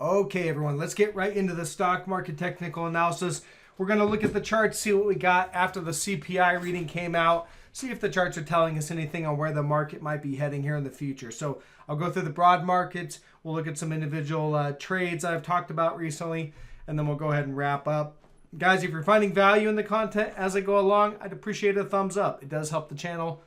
Okay, everyone, let's get right into the stock market technical analysis. We're going to look at the charts, see what we got after the CPI reading came out, see if the charts are telling us anything on where the market might be heading here in the future. So I'll go through the broad markets. We'll look at some individual trades I've talked about recently, and then we'll go ahead and wrap up. Guys, if you're finding value in the content as I go along, I'd appreciate a thumbs up. It does help the channel.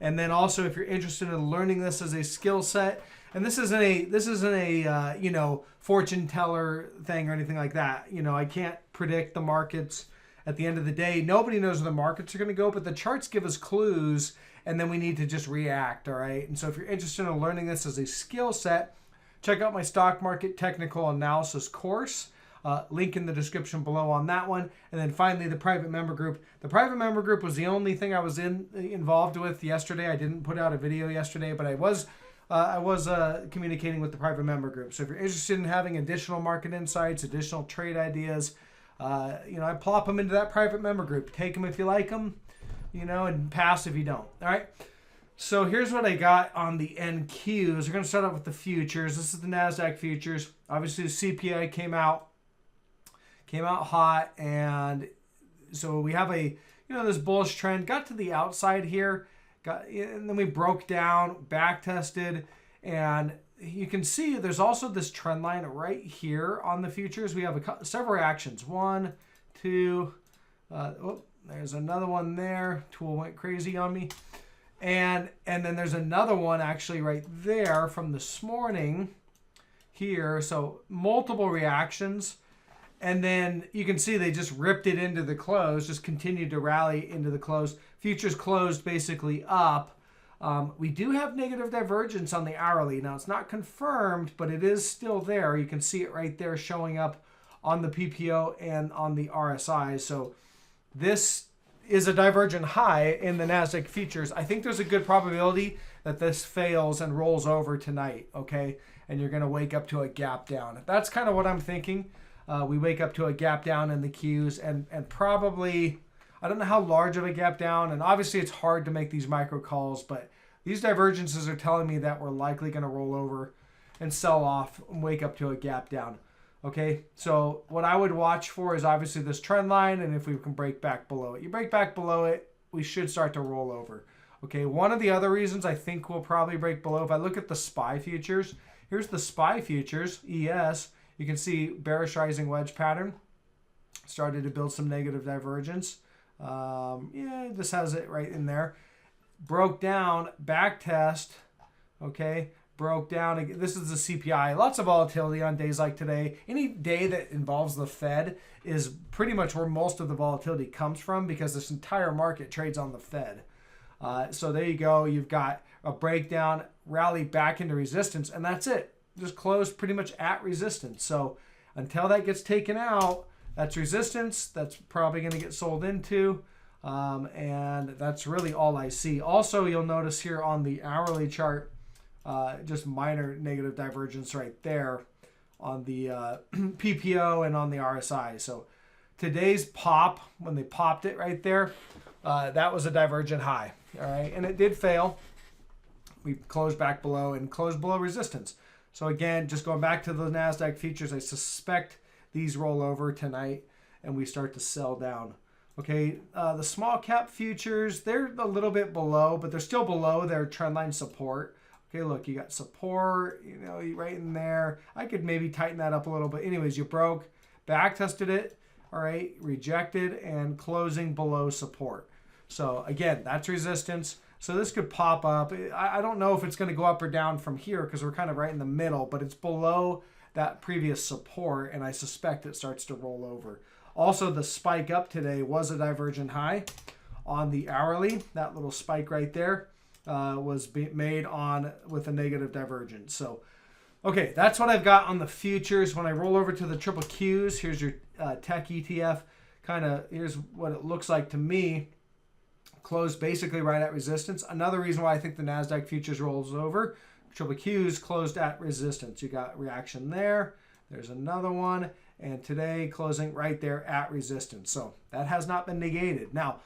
And then also, if you're interested in learning this as a skill set, and this isn't a fortune teller thing or anything like that. I can't predict the markets. At the end of the day, nobody knows where the markets are going to go, but the charts give us clues, and then we need to just react. All right. And so, if you're interested in learning this as a skill set, check out my stock market technical analysis course. Link in the description below on that one. And then finally, the private member group. The private member group was the only thing I was involved with yesterday. I didn't put out a video yesterday, but I was communicating with the private member group. So if you're interested in having additional market insights, additional trade ideas, I plop them into that private member group. Take them if you like them, and pass if you don't. All right. So here's what I got on the NQs. We're going to start out with the futures. This is the NASDAQ futures. Obviously, the CPI came out hot, and so we have this bullish trend. Got to the outside here, and then we broke down, back tested, and you can see there's also this trend line right here on the futures. We have several reactions. One, two, there's another one there. Tool went crazy on me. And then there's another one actually right there from this morning here. So multiple reactions. And then you can see they just ripped it into the close, just continued to rally into the close. Futures closed basically up. We do have negative divergence on the hourly. Now, it's not confirmed, but it is still there. You can see it right there showing up on the PPO and on the RSI. So this is a divergent high in the NASDAQ futures. I think there's a good probability that this fails and rolls over tonight, okay? And you're going to wake up to a gap down. That's kind of what I'm thinking. We wake up to a gap down in the Qs and probably, I don't know how large of a gap down. And obviously it's hard to make these micro calls, but these divergences are telling me that we're likely going to roll over and sell off and wake up to a gap down. Okay, so what I would watch for is obviously this trend line, and if we can break back below it. You break back below it, we should start to roll over. Okay, one of the other reasons I think we'll probably break below, if I look at the SPY futures, here's the SPY futures, ES. You can see bearish rising wedge pattern. Started to build some negative divergence. This has it right in there. Broke down, back test, okay? Broke down. This is the CPI. Lots of volatility on days like today. Any day that involves the Fed is pretty much where most of the volatility comes from because this entire market trades on the Fed. So there you go. You've got a breakdown, rally back into resistance, and that's it. Just closed pretty much at resistance. So until that gets taken out, that's resistance. That's probably going to get sold into. And that's really all I see. Also, you'll notice here on the hourly chart, just minor negative divergence right there on the PPO and on the RSI. So today's pop, when they popped it right there, that was a divergent high. All right, and it did fail. We closed back below and closed below resistance. So again, just going back to the NASDAQ futures, I suspect these roll over tonight and we start to sell down. Okay, the small cap futures, they're a little bit below, but they're still below their trendline support. Okay, look, you got support, right in there. I could maybe tighten that up a little bit. Anyways, you broke, back tested it, all right, rejected, and closing below support. So again, that's resistance. So this could pop up. I don't know if it's going to go up or down from here because we're kind of right in the middle, but it's below that previous support, and I suspect it starts to roll over. Also, the spike up today was a divergent high on the hourly. That little spike right there was made on with a negative divergence. So, okay, that's what I've got on the futures. When I roll over to the triple Qs, here's your tech ETF. Here's what it looks like to me. Closed basically right at resistance. Another reason why I think the NASDAQ futures rolls over, triple Qs closed at resistance. You got reaction there. There's another one. And today closing right there at resistance. So that has not been negated. Now,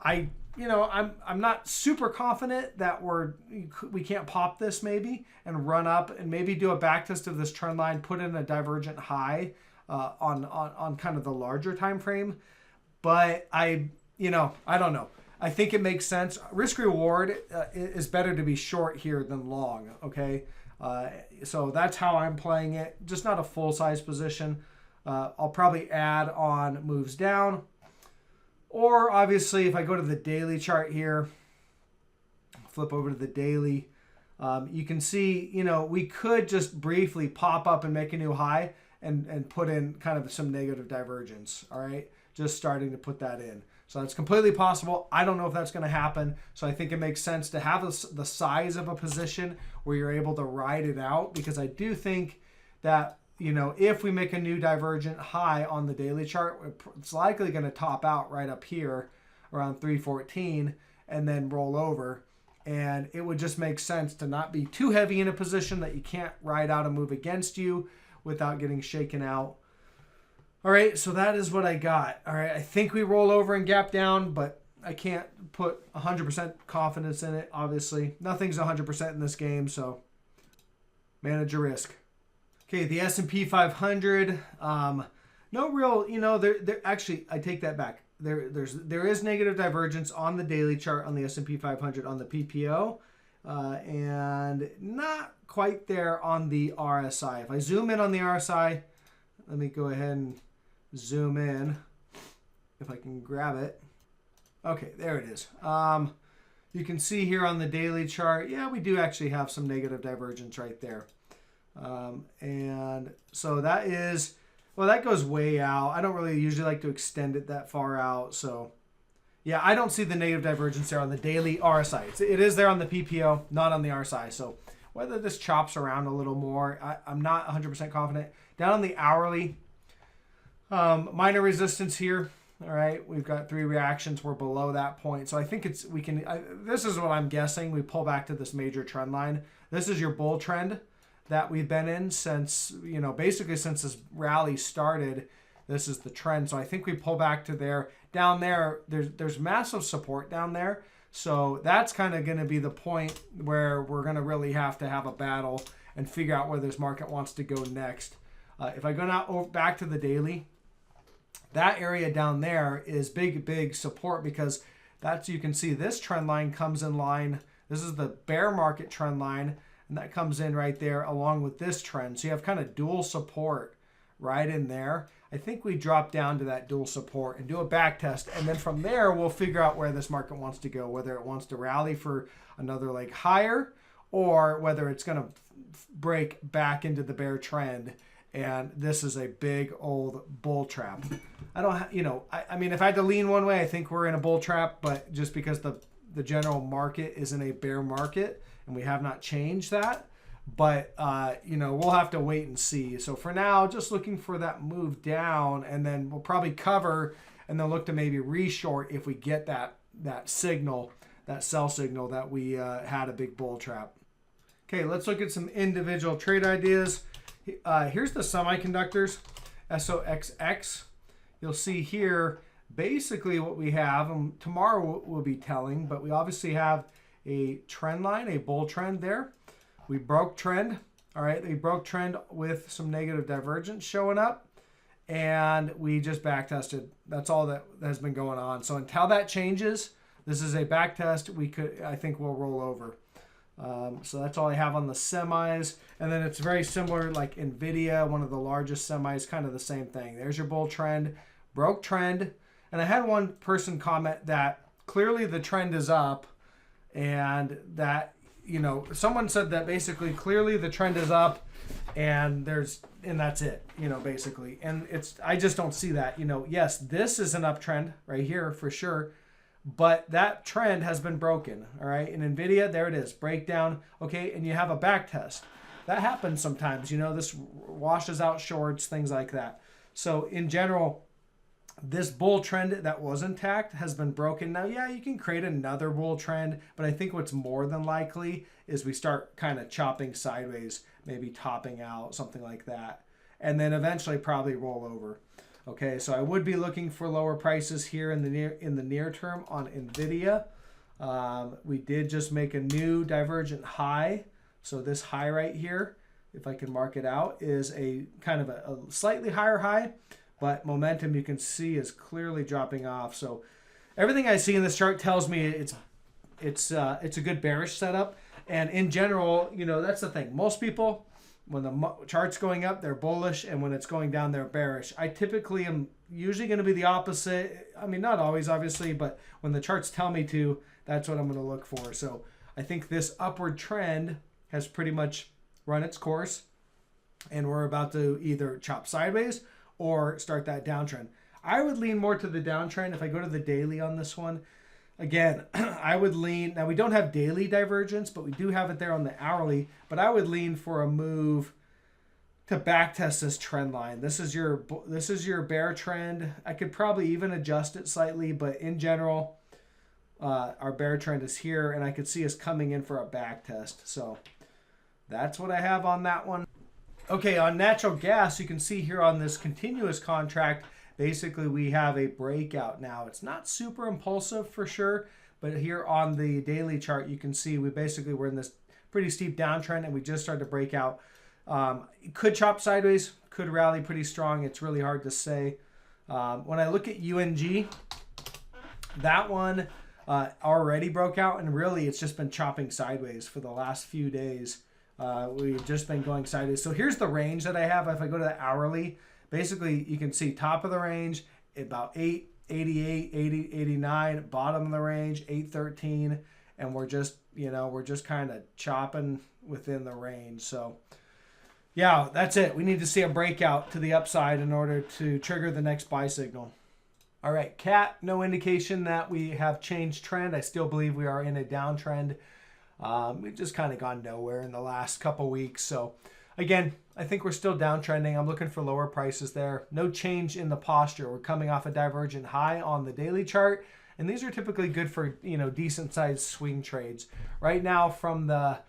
I you know, I'm not super confident that we can't pop this maybe and run up and maybe do a back test of this trend line, put in a divergent high on kind of the larger time frame. But I don't know. I think it makes sense. Risk reward is better to be short here than long. Okay, so that's how I'm playing it. Just not a full size position. I'll probably add on moves down. Or obviously, if I go to the daily chart here, flip over to the daily, you can see, you know, we could just briefly pop up and make a new high and put in kind of some negative divergence. All right, just starting to put that in. So that's completely possible. I don't know if that's going to happen. So I think it makes sense to have the size of a position where you're able to ride it out, because I do think that, you know, if we make a new divergent high on the daily chart, it's likely going to top out right up here around 314 and then roll over. And it would just make sense to not be too heavy in a position that you can't ride out a move against you without getting shaken out. All right, so that is what I got. All right, I think we roll over and gap down, but I can't put 100% confidence in it, obviously. Nothing's 100% in this game, so manage your risk. Okay, the S&P 500, no real, you know, there actually, I take that back. There is negative divergence on the daily chart on the S&P 500 on the PPO, and not quite there on the RSI. If I zoom in on the RSI, let me go ahead and zoom in if I can grab it. Okay, there it is. You can see here on the daily chart, yeah, we do actually have some negative divergence right there. And so that is, well, that goes way out. I don't really usually like to extend it that far out. So yeah, I don't see the negative divergence there on the daily RSI. It is there on the PPO, not on the RSI. So whether this chops around a little more, I'm not 100% confident. Down on the hourly, minor resistance here. All right, we've got 3 reactions. We're below that point. So I think this is what I'm guessing. We pull back to this major trend line. This is your bull trend that we've been in since, you know, basically since this rally started. This is the trend. So I think we pull back to there. Down there, there's massive support down there. So that's kind of going to be the point where we're going to really have to have a battle and figure out where this market wants to go next. If I go now back to the daily, that area down there is big support, because that's, you can see this trend line comes in line. This is the bear market trend line, and that comes in right there along with this trend. So you have kind of dual support right in there. I think we drop down to that dual support and do a back test, and then from there we'll figure out where this market wants to go, whether it wants to rally for another leg higher or whether it's going to break back into the bear trend. And this is a big old bull trap. I mean, if I had to lean one way, I think we're in a bull trap, but just because the general market is in a bear market and we have not changed that. But, we'll have to wait and see. So for now, just looking for that move down, and then we'll probably cover and then look to maybe reshort if we get that signal, that sell signal that we had a big bull trap. Okay, let's look at some individual trade ideas. Here's the semiconductors, SOXX. You'll see here basically what we have, and tomorrow we'll be telling, but we obviously have a trend line, a bull trend there. We broke trend. All right, we broke trend with some negative divergence showing up, and we just back tested. That's all that has been going on. So until that changes, this is a back test. I think we'll roll over. So that's all I have on the semis. And then it's very similar, like NVIDIA, one of the largest semis, kind of the same thing. There's your bull trend, broke trend. And I had one person comment that clearly the trend is up, and that, someone said that basically clearly the trend is up and that's it, basically. And I just don't see that. Yes, this is an uptrend right here for sure, but that trend has been broken. All right. In NVIDIA, there it is, breakdown. Okay. And you have a back test. That happens sometimes, this washes out shorts, things like that. So in general, this bull trend that was intact has been broken. Now, yeah, you can create another bull trend, but I think what's more than likely is we start kind of chopping sideways, maybe topping out, something like that, and then eventually probably roll over. Okay, so I would be looking for lower prices here in the near term on Nvidia. We did just make a new divergent high. So this high right here, if I can mark it out, is a kind of a slightly higher high, but momentum you can see is clearly dropping off. So everything I see in this chart tells me it's a good bearish setup. And in general, you know, that's the thing. Most people, when the chart's going up, they're bullish, and when it's going down, they're bearish. I typically am usually going to be the opposite. I mean, not always, obviously, but when the charts tell me to, that's what I'm going to look for. So I think this upward trend has pretty much run its course, and we're about to either chop sideways or start that downtrend. I would lean more to the downtrend if I go to the daily on this one. Again, I would lean, now we don't have daily divergence, but we do have it there on the hourly, but I would lean for a move to backtest this trend line. This is your bear trend. I could probably even adjust it slightly, but in general, our bear trend is here, and I could see us coming in for a backtest. So that's what I have on that one. Okay, on natural gas, you can see here on this continuous contract, basically we have a breakout now. It's not super impulsive for sure, but here on the daily chart, you can see we're in this pretty steep downtrend, and we just started to break out. It could chop sideways, could rally pretty strong. It's really hard to say. When I look at UNG, that one already broke out, and really it's just been chopping sideways for the last few days. We've just been going sideways. So here's the range that I have. If I go to the hourly, basically you can see top of the range about 888, 89, bottom of the range 813, and we're just kind of chopping within the range. So yeah, that's it. We need to see a breakout to the upside in order to trigger the next buy signal. All right, CAT, no indication that we have changed trend. I still believe we are in a downtrend. We've just kind of gone nowhere in the last couple weeks. So again, I think we're still downtrending. I'm looking for lower prices there. No change in the posture. We're coming off a divergent high on the daily chart, and these are typically good for, you know, decent sized swing trades. Right now, from the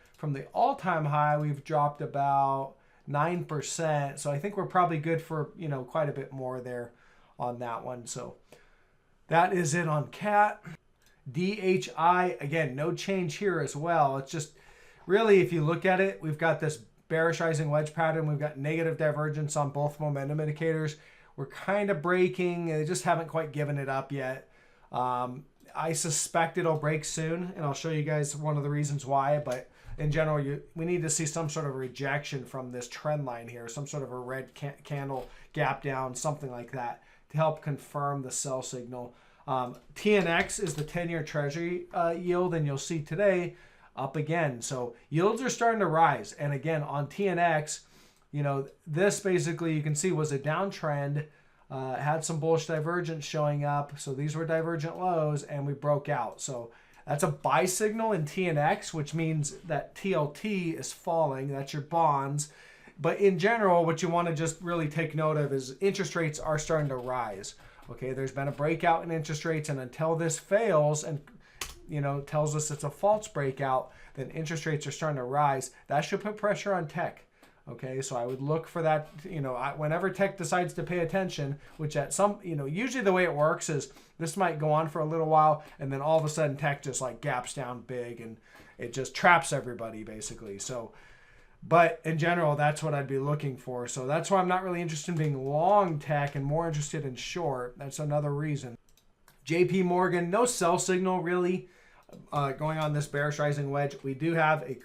all-time high, we've dropped about 9%. So I think we're probably good for, you know, quite a bit more there on that one. So that is it on CAT. DHI, again, no change here as well. It's just really, if you look at it, we've got this bearish rising wedge pattern. We've got negative divergence on both momentum indicators. We're kind of breaking. They just haven't quite given it up yet. I suspect it'll break soon, and I'll show you guys one of the reasons why. But in general, we need to see some sort of rejection from this trend line here, some sort of a red candle gap down, something like that, to help confirm the sell signal. TNX is the 10-year treasury yield, and you'll see today up again. So yields are starting to rise. And again, on TNX, you know, this basically you can see was a downtrend, had some bullish divergence showing up. So these were divergent lows, and we broke out. So that's a buy signal in TNX, which means that TLT is falling. That's your bonds. But in general, what you want to just really take note of is interest rates are starting to rise. Okay, there's been a breakout in interest rates, and until this fails and, you know, tells us it's a false breakout, then interest rates are starting to rise. That should put pressure on tech. Okay, so I would look for that, you know, whenever tech decides to pay attention, which at some, you know, usually the way it works is this might go on for a little while, and then all of a sudden tech just like gaps down big, and it just traps everybody basically. So, but in general, that's what I'd be looking for. So that's why I'm not really interested in being long tech and more interested in short. That's another reason. JP Morgan, no sell signal really going on this bearish rising wedge. We do have a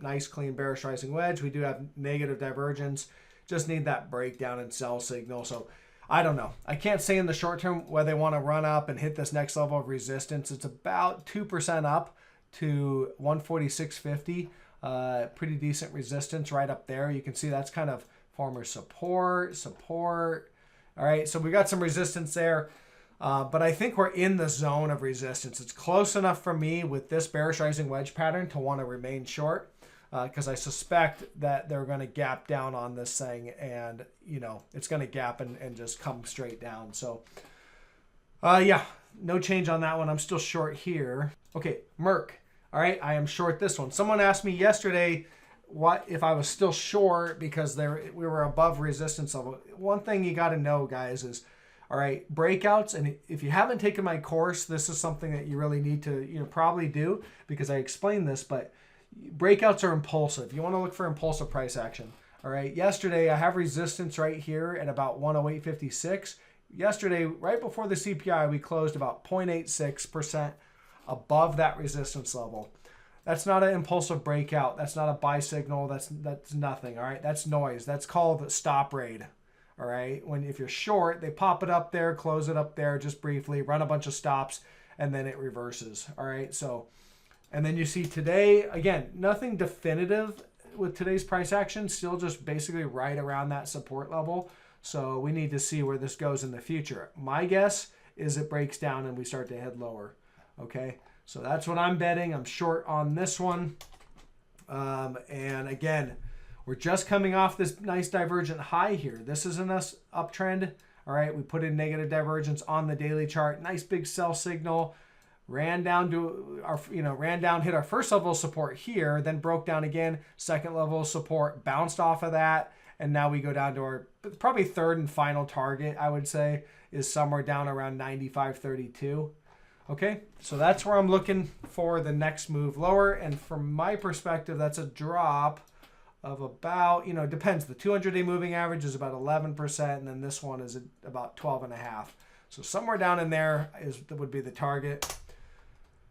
nice clean bearish rising wedge. We do have negative divergence. Just need that breakdown and sell signal. So I don't know. I can't say in the short term whether they want to run up and hit this next level of resistance. It's about 2% up to 146.50. Pretty decent resistance right up there. You can see that's kind of former support. All right, so we got some resistance there. But I think we're in the zone of resistance. It's close enough for me with this bearish rising wedge pattern to want to remain short, because I suspect that they're going to gap down on this thing, and, you know, it's going to gap and just come straight down. So, yeah, no change on that one. I'm still short here. Okay, Merck. All right, I am short this one. Someone asked me yesterday, what if I was still short because we were above resistance level. One thing you got to know, guys, is all right, breakouts. And if you haven't taken my course, this is something that you really need to probably do, because I explained this. But breakouts are impulsive. You want to look for impulsive price action. All right. Yesterday I have resistance right here at about 108.56. Yesterday, right before the CPI, we closed about 0.86% above that resistance level. That's not an impulsive breakout. That's not a buy signal. That's nothing. All right. That's noise. That's called stop raid. All right. If you're short, they pop it up there, close it up there just briefly, run a bunch of stops, and then it reverses. All right. So, and then you see today, again, nothing definitive with today's price action, still just basically right around that support level. So we need to see where this goes in the future. My guess is it breaks down and we start to head lower. Okay, so that's what I'm betting. I'm short on this one. And again, we're just coming off this nice divergent high here. This isn't us uptrend. All right, we put in negative divergence on the daily chart. Nice big sell signal. Ran down to our, hit our first level of support here, then broke down again, second level of support, bounced off of that. And now we go down to our probably third and final target, I would say, is somewhere down around 95.32. Okay, so that's where I'm looking for the next move lower. And from my perspective, that's a drop of about, depends. The 200-day moving average is about 11%, and then this one is about 12.5%. So somewhere down in there would be the target.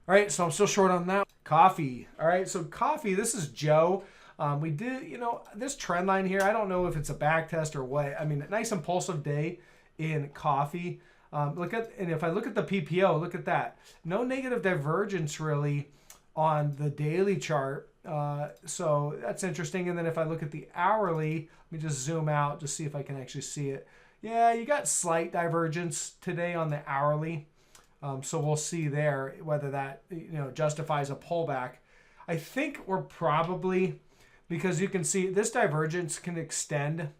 All right, so I'm still short on that. Coffee. All right, so coffee, this is Joe. We did, this trend line here, I don't know if it's a back test or what. I mean, a nice impulsive day in coffee. And if I look at the PPO, look at that. No negative divergence really on the daily chart. So that's interesting. And then if I look at the hourly, let me just zoom out to see if I can actually see it. Yeah, you got slight divergence today on the hourly. So we'll see there whether that, justifies a pullback. I think we're probably, because you can see this divergence can extend.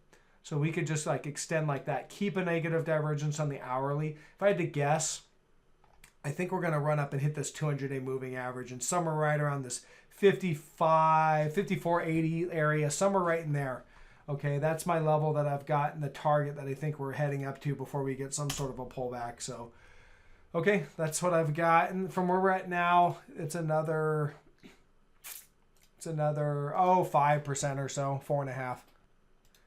So we could just extend like that, keep a negative divergence on the hourly. If I had to guess, I think we're going to run up and hit this 200-day moving average and somewhere right around this 54.80 area, somewhere right in there. Okay, that's my level that I've got and the target that I think we're heading up to before we get some sort of a pullback. So, okay, that's what I've got. And from where we're at now, it's another 5% or so, 4.5%.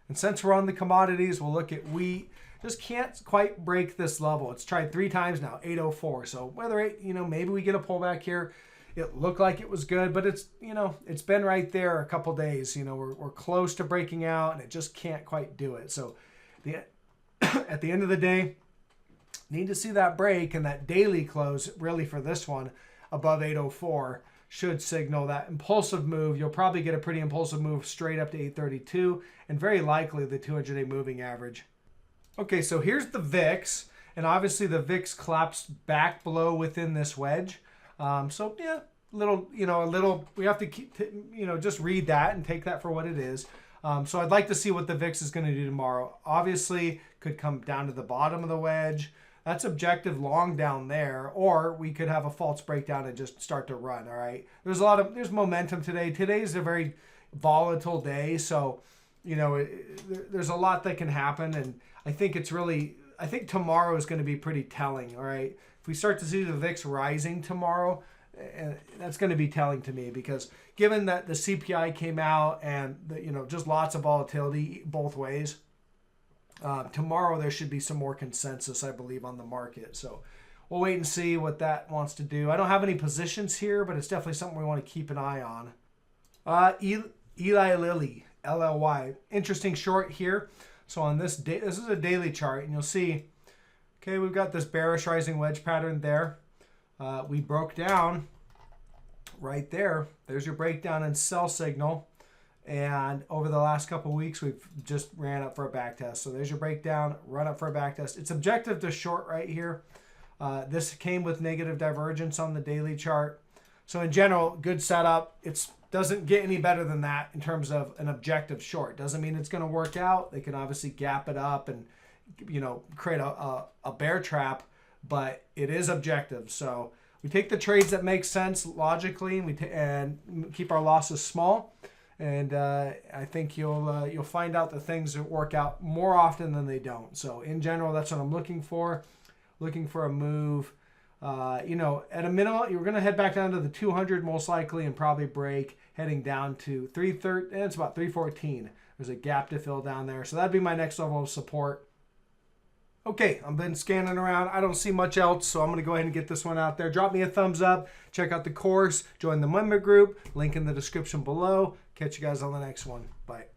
And since we're on the commodities, we'll look at wheat. Just can't quite break this level. It's tried 3 times now, 804. So whether maybe we get a pullback here. It looked like it was good, but it's it's been right there a couple days. We're close to breaking out, and it just can't quite do it. So at the end of the day, need to see that break, and that daily close really for this one above 804 should signal that impulsive move. You'll probably get a pretty impulsive move straight up to 832 and very likely the 200-day moving average. Okay, so here's the VIX, and obviously the VIX collapsed back below within this wedge. So yeah, we have to keep, just read that and take that for what it is. So I'd like to see what the VIX is going to do tomorrow. Obviously could come down to the bottom of the wedge. That's objective long down there, or we could have a false breakdown and just start to run. All right. There's momentum today. Today's a very volatile day. So, there's a lot that can happen. And I think tomorrow is going to be pretty telling. All right. If we start to see the VIX rising tomorrow, that's going to be telling to me, because given that the CPI came out and just lots of volatility both ways, tomorrow there should be some more consensus, I believe, on the market. So we'll wait and see what that wants to do. I don't have any positions here, but it's definitely something we want to keep an eye on. Eli Lilly, LLY, interesting short here. So on this day, this is a daily chart, and you'll see, okay, we've got this bearish rising wedge pattern there. We broke down right there. There's your breakdown and sell signal. And over the last couple of weeks, we've just ran up for a back test. So there's your breakdown, run up for a back test. It's objective to short right here. This came with negative divergence on the daily chart. So in general, good setup. It doesn't get any better than that in terms of an objective short. Doesn't mean it's going to work out. They can obviously gap it up and create a bear trap, but it is objective. So we take the trades that make sense logically, and and keep our losses small. And I think you'll find out that things work out more often than they don't. So in general, that's what I'm looking for. Looking for a move. You know, at a minimum, you're going to head back down to the 200 most likely and probably break, heading down to 330. And it's about 314. There's a gap to fill down there. So that'd be my next level of support. Okay, I've been scanning around. I don't see much else, so I'm going to go ahead and get this one out there. Drop me a thumbs up. Check out the course. Join the member group. Link in the description below. Catch you guys on the next one. Bye.